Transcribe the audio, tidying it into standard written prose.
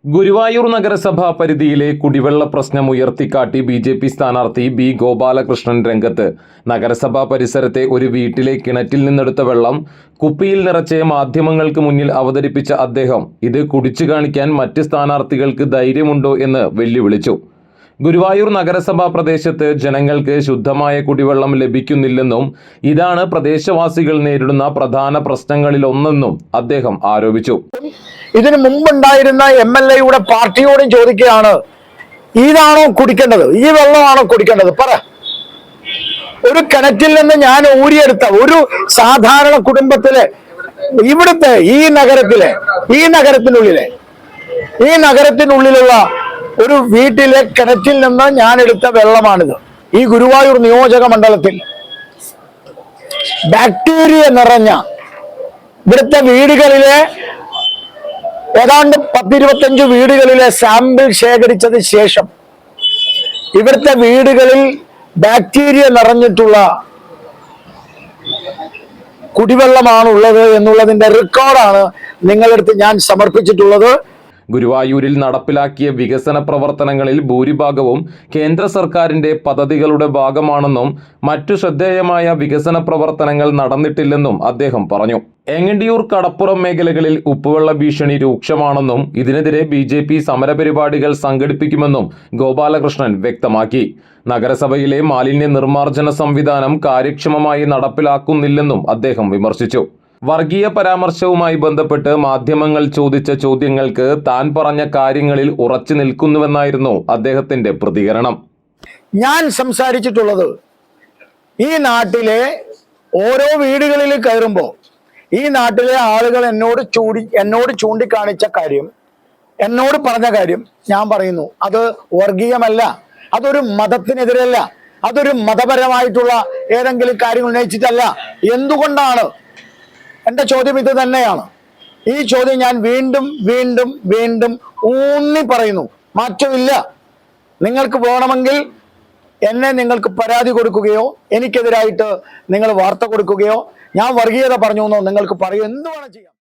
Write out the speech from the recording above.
ഗുരുവായൂർ നഗരസഭാ പരിധിയിലെ കുടിവെള്ള പ്രശ്നം ഉയർത്തിക്കാട്ടി ബി.ജെ.പി. സ്ഥാനാർത്ഥി ബി. ഗോപാലകൃഷ്ണൻ രംഗത്ത്. നഗരസഭാ പരിസരത്തെ ഒരു വീട്ടിലെ കിണറ്റിൽ നിന്നെടുത്ത വെള്ളം കുപ്പിയിൽ നിറച്ച് മാധ്യമങ്ങൾക്ക് മുന്നിൽ അവതരിപ്പിച്ച അദ്ദേഹം ഇത് കുടിച്ചു കാണിക്കാൻ മറ്റ് സ്ഥാനാർത്ഥികൾക്ക് ധൈര്യമുണ്ടോ എന്ന് വെല്ലുവിളിച്ചു. ഗുരുവായൂർ നഗരസഭാ പ്രദേശത്ത് ജനങ്ങൾക്ക് ശുദ്ധമായ കുടിവെള്ളം ലഭിക്കുന്നില്ലെന്നും ഇതാണ് പ്രദേശവാസികൾ നേരിടുന്ന പ്രധാന പ്രശ്നങ്ങളിലൊന്നെന്നും അദ്ദേഹം ആരോപിച്ചു. ഇതിനു മുമ്പുണ്ടായിരുന്ന MLA-യുടെ പാർട്ടിയോടും ചോദിക്കുകയാണ്, ഇതാണോ കുടിക്കേണ്ടത്, ഈ വെള്ളമാണോ കുടിക്കേണ്ടത്? പറ. ഒരു കിണറ്റിൽ നിന്ന് ഞാൻ ഊരിയെടുത്ത ഒരു സാധാരണ കുടുംബത്തിലെ ഇവിടുത്തെ ഈ നഗരത്തിനുള്ളിലുള്ള ഒരു വീട്ടിലെ കിണറ്റിൽ നിന്ന് ഞാൻ എടുത്ത വെള്ളമാണിത്. ഈ ഗുരുവായൂർ നിയോജക മണ്ഡലത്തിൽ ബാക്ടീരിയ നിറഞ്ഞ ഇവിടുത്തെ വീടുകളിലെ ഏതാണ്ട് 10-25 വീടുകളിലെ സാമ്പിൾ ശേഖരിച്ചതിന് ശേഷം ഇവിടുത്തെ വീടുകളിൽ ബാക്ടീരിയ നിറഞ്ഞിട്ടുള്ള കുടിവെള്ളമാണുള്ളത് എന്നുള്ളതിന്റെ റെക്കോർഡാണ് നിങ്ങളടുത്ത് ഞാൻ സമർപ്പിച്ചിട്ടുള്ളത്. ഗുരുവായൂരിൽ നടപ്പിലാക്കിയ വികസന പ്രവർത്തനങ്ങളിൽ ഭൂരിഭാഗവും കേന്ദ്ര സർക്കാരിന്റെ പദ്ധതികളുടെ ഭാഗമാണെന്നും മറ്റു ശ്രദ്ധേയമായ വികസന പ്രവർത്തനങ്ങൾ നടന്നിട്ടില്ലെന്നും അദ്ദേഹം പറഞ്ഞു. എങ്ങണ്ടിയൂർ കടപ്പുറം മേഖലകളിൽ ഉപ്പുവെള്ള ഭീഷണി രൂക്ഷമാണെന്നും ഇതിനെതിരെ ബി.ജെ.പി. സമരപരിപാടികൾ സംഘടിപ്പിക്കുമെന്നും ഗോപാലകൃഷ്ണൻ വ്യക്തമാക്കി. നഗരസഭയിലെ മാലിന്യ നിർമ്മാർജ്ജന സംവിധാനം കാര്യക്ഷമമായി നടപ്പിലാക്കുന്നില്ലെന്നും അദ്ദേഹം വിമർശിച്ചു. വർഗീയ പരാമർശവുമായി ബന്ധപ്പെട്ട് മാധ്യമങ്ങൾ ചോദിച്ച ചോദ്യങ്ങൾക്ക് താൻ പറഞ്ഞ കാര്യങ്ങളിൽ ഉറച്ചു നിൽക്കുന്നുവെന്നായിരുന്നു അദ്ദേഹത്തിന്റെ പ്രതികരണം. ഞാൻ സംസാരിച്ചിട്ടുള്ളത് ഈ നാട്ടിലെ ഓരോ വീടുകളിൽ കയറുമ്പോൾ ഈ നാട്ടിലെ ആളുകൾ എന്നോട് ചൂണ്ടിക്കാണിച്ച കാര്യം, എന്നോട് പറഞ്ഞ കാര്യം ഞാൻ പറയുന്നു. അത് വർഗീയമല്ല, അതൊരു മതത്തിനെതിരല്ല, അതൊരു മതപരമായിട്ടുള്ള ഏതെങ്കിലും കാര്യങ്ങൾ ഉന്നയിച്ചിട്ടല്ല. എന്തുകൊണ്ടാണ്? എൻ്റെ ചോദ്യം ഇത് തന്നെയാണ്. ഈ ചോദ്യം ഞാൻ വീണ്ടും വീണ്ടും വീണ്ടും ഊന്നി പറയുന്നു. മാറ്റമില്ല. നിങ്ങൾക്ക് വേണമെങ്കിൽ നിങ്ങൾക്ക് പരാതി കൊടുക്കുകയോ എനിക്കെതിരായിട്ട് നിങ്ങൾ വാർത്ത കൊടുക്കുകയോ ഞാൻ വർഗീയത പറഞ്ഞു എന്നോ നിങ്ങൾക്ക് പറയൂ, എന്ത് വേണം ചെയ്യാം.